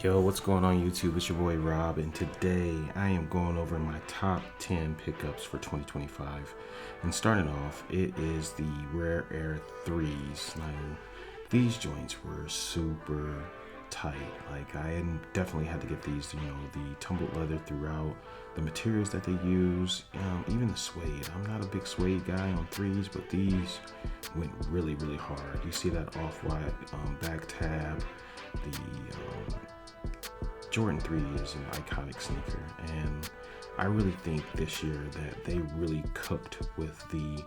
Yo, what's going on YouTube? It's your boy Rob, and today I am going over my top 10 pickups for 2025. And starting off, it is the Rare Air 3s. Now, these joints were super tight. Like, definitely had to get these, the tumbled leather throughout, the materials that they use, even the suede. I'm not a big suede guy on 3s, but these went really, really hard. You see that off-white back tab, the Jordan 3 is an iconic sneaker, and I really think this year that they really cooked with the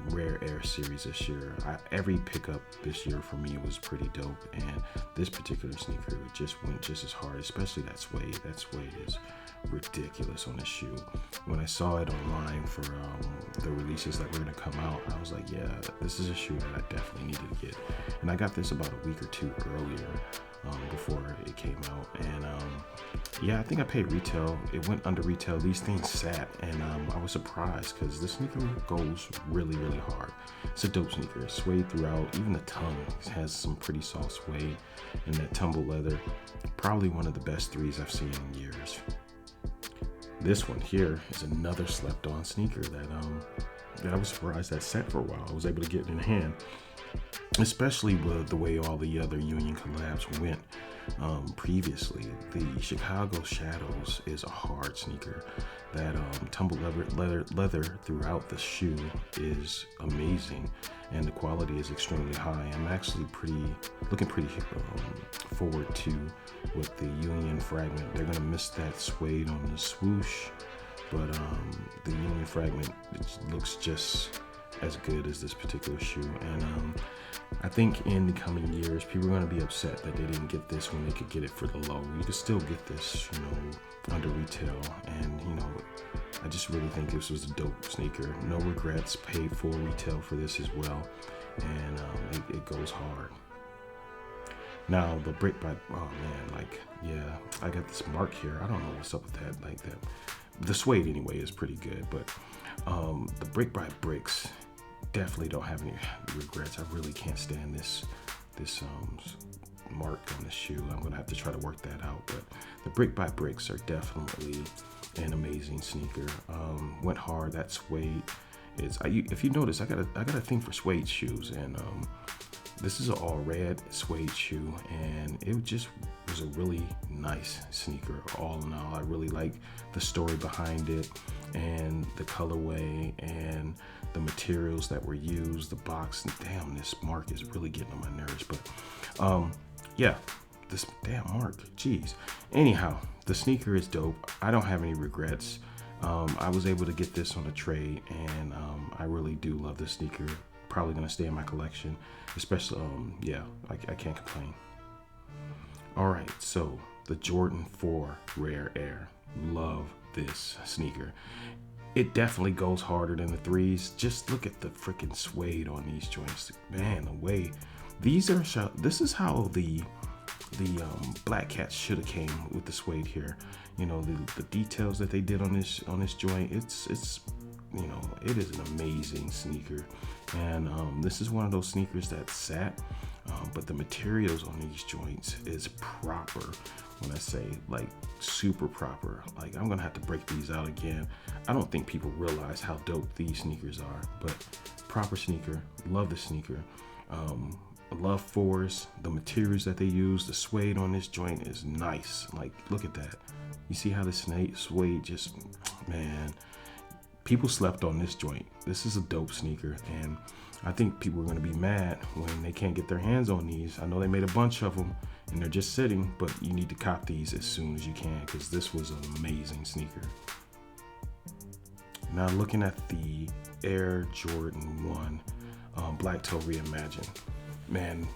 Rare Air series this year. Every pickup this year for me was pretty dope, and this particular sneaker just went just as hard, especially that suede. That suede is ridiculous on this shoe. When I saw it online for the releases that were going to come out, I was like, yeah, this is a shoe that I definitely needed to get. And I got this about a week or two earlier before it came out, and yeah, I think I paid retail. It went under retail. These things sat, and I was surprised because the sneaker goes really, really hard. It's a dope sneaker. It's suede throughout. Even the tongue has some pretty soft suede, and that tumble leather, probably one of the best 3s I've seen in years. This one here is another slept-on sneaker that I was surprised that sat for a while. I was able to get it in hand, especially with the way all the other Union collabs went previously. The Chicago Shadows is a hard sneaker. That tumbled leather throughout the shoe is amazing, and the quality is extremely high. I'm actually looking pretty forward to with the Union fragment. They're gonna miss that suede on the swoosh, but the Union fragment, it looks just as good as this particular shoe. And I think in the coming years, people are going to be upset that they didn't get this when they could get it for the low. You could still get this, under retail. And, I just really think this was a dope sneaker. No regrets, paid full retail for this as well. And it goes hard. Now, the brick by, oh man, I got this mark here. I don't know what's up with that. The suede anyway is pretty good, but the brick by bricks, definitely don't have any regrets. I really can't stand this mark on the shoe. I'm gonna have to try to work that out, but the brick by bricks are definitely an amazing sneaker. Went hard. That suede is, if you notice, I got a thing for suede shoes, and this is an all red suede shoe, and it just was a really nice sneaker all in all. I really like the story behind it, and the colorway, and the materials that were used, the box. Damn, this mark is really getting on my nerves, but yeah, this damn mark, jeez. Anyhow, the sneaker is dope. I don't have any regrets. I was able to get this on a trade, and I really do love this sneaker. Probably gonna stay in my collection, especially yeah, I can't complain. All right, so the Jordan 4 Rare Air, love this sneaker. It definitely goes harder than the 3s. Just look at the freaking suede on these joints, man. The way these are, this is how the Black Cat should have came with the suede here. The details that they did on this joint, it's it is an amazing sneaker. And this is one of those sneakers that sat, but the materials on these joints is proper. When I say super proper, I'm gonna have to break these out again. I don't think people realize how dope these sneakers are, but proper sneaker. Love the sneaker. I love 4s. The materials that they use, the suede on this joint is nice. Look at that. You see how the suede just, man, people slept on this joint. This is a dope sneaker, and I think people are going to be mad when they can't get their hands on these. I know they made a bunch of them, and they're just sitting, but you need to cop these as soon as you can, because this was an amazing sneaker. Now looking at the Air Jordan 1 Black Toe Reimagined. Man,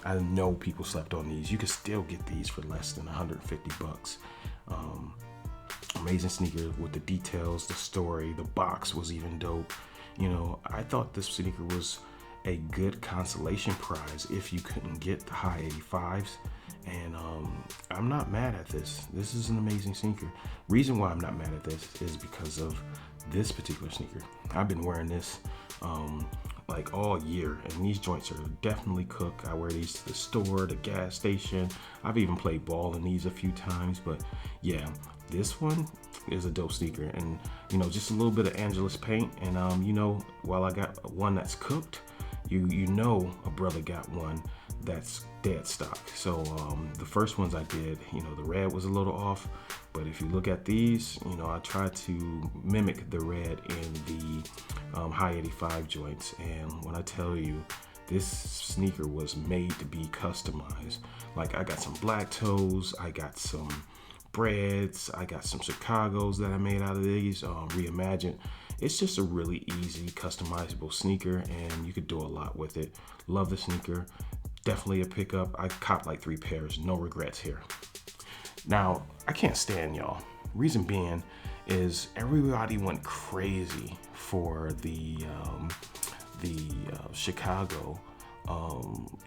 I know people slept on these. You can still get these for less than 150 bucks. Amazing sneaker with the details, the story, the box was even dope. I thought this sneaker was a good consolation prize if you couldn't get the high 85s. And I'm not mad at this. This is an amazing sneaker. Reason why I'm not mad at this is because of this particular sneaker. I've been wearing this like all year, and these joints are definitely cook. I wear these to the store, the gas station. I've even played ball in these a few times, but yeah, this one is a dope sneaker. And just a little bit of Angelus paint, and while I got one that's cooked, you know a brother got one that's dead stock. So the first ones I did, the red was a little off, but if you look at these, I tried to mimic the red in the high 85 joints, and when I tell you, this sneaker was made to be customized. Like, I got some black toes, I got some breads, I got some Chicagos that I made out of these, reimagined. It's just a really easy customizable sneaker, and you could do a lot with it. Love the sneaker. Definitely a pickup. I copped like 3 pairs, no regrets here. Now, I can't stand y'all. Reason being is everybody went crazy for the Chicago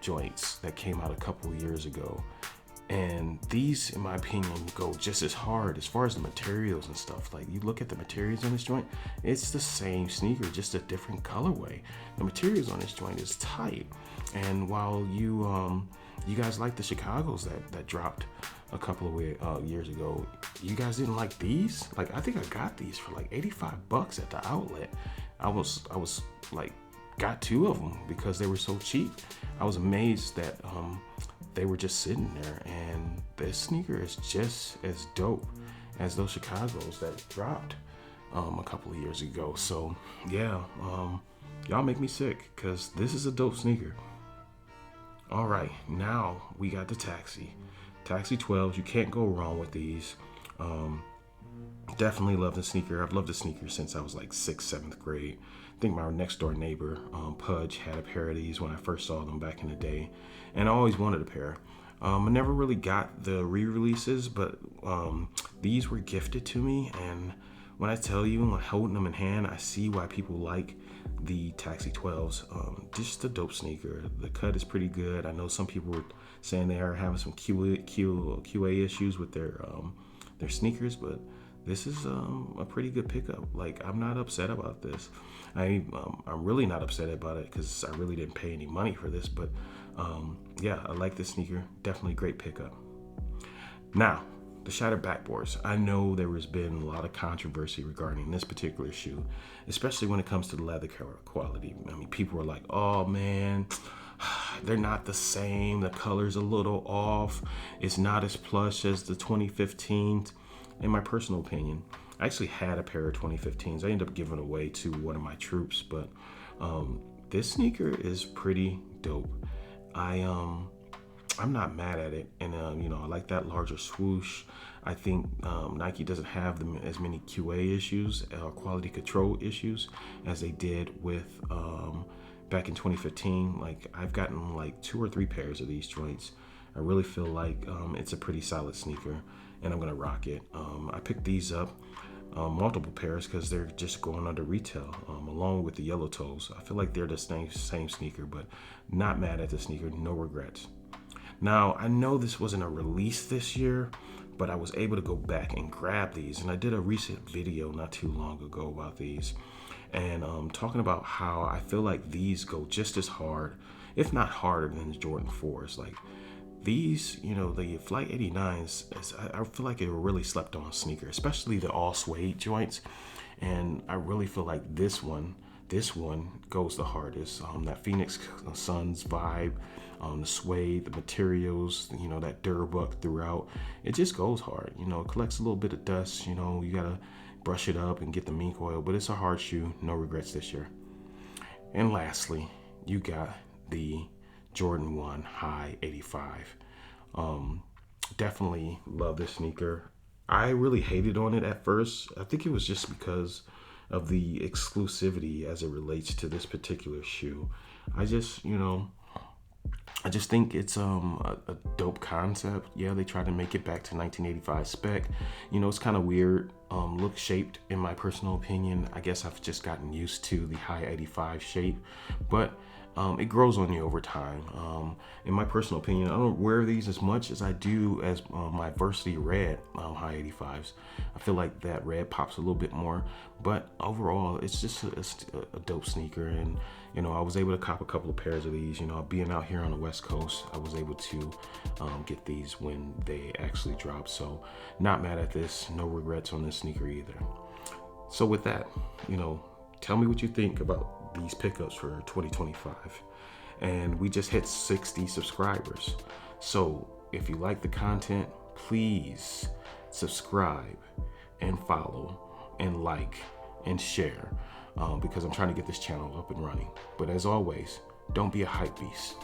joints that came out a couple of years ago. And these, in my opinion, go just as hard as far as the materials and stuff. Like, you look at the materials on this joint, it's the same sneaker, just a different colorway. The materials on this joint is tight. And while you guys like the Chicagos that dropped a couple of years ago, you guys didn't like these? Like, I think I got these for like $85 at the outlet. I was like, got 2 of them because they were so cheap. I was amazed that they were just sitting there, and this sneaker is just as dope as those Chicagos that dropped a couple of years ago. So yeah, y'all make me sick, because this is a dope sneaker. All right, now we got the Taxi 12s. You can't go wrong with these. Definitely love the sneaker. I've loved the sneaker since I was like 6th, 7th grade. I think my next door neighbor, Pudge, had a pair of these when I first saw them back in the day, and I always wanted a pair. I never really got the re-releases, but these were gifted to me, and when I tell you, holding them in hand, I see why people like the Taxi 12s. Just a dope sneaker. The cut is pretty good. I know some people were saying they are having some QA issues with their sneakers, but this is a pretty good pickup. Like, I'm not upset about this. I'm really not upset about it because I really didn't pay any money for this, but yeah, I like this sneaker. Definitely great pickup. Now, the shattered backboards. I know there has been a lot of controversy regarding this particular shoe, especially when it comes to the leather quality. I mean, people are like, oh man, they're not the same. The color's a little off. It's not as plush as the 2015s. In my personal opinion, I actually had a pair of 2015s. I ended up giving away to one of my troops, but this sneaker is pretty dope. I'm not mad at it, and I like that larger swoosh. I think Nike doesn't have as many QA issues or quality control issues as they did with back in 2015. Like, I've gotten like 2 or 3 pairs of these joints. I really feel like it's a pretty solid sneaker, and I'm gonna rock it. I picked these up, multiple pairs, because they're just going under retail, along with the yellow toes. I feel like they're the same sneaker, but not mad at the sneaker, no regrets. Now, I know this wasn't a release this year, but I was able to go back and grab these, and I did a recent video not too long ago about these, and talking about how I feel like these go just as hard, if not harder, than the Jordan 4s. Like, these, the Flight 89s, I feel like they were really slept on sneaker, especially the all suede joints. And I really feel like this one goes the hardest. That Phoenix Suns vibe, the suede, the materials, that Durabuck throughout. It just goes hard. It collects a little bit of dust. You gotta brush it up and get the mink oil, but it's a hard shoe. No regrets this year. And lastly, you got the Jordan 1 High 85. Definitely love this sneaker. I really hated on it at first. I think it was just because of the exclusivity as it relates to this particular shoe. I just think it's a dope concept. Yeah, they tried to make it back to 1985 spec. It's kind of weird look shaped, in my personal opinion. I guess I've just gotten used to the high 85 shape, but it grows on you over time. In my personal opinion, I don't wear these as much as I do as my Varsity Red high 85s. I feel like that red pops a little bit more, but overall, it's just a dope sneaker. And I was able to cop a couple of pairs of these. Being out here on the West Coast, I was able to get these when they actually dropped. So not mad at this. No regrets on this sneaker either. So with that, tell me what you think about these pickups for 2025. And we just hit 60 subscribers. So if you like the content, please subscribe and follow and like and share, because I'm trying to get this channel up and running. But as always, don't be a hype beast.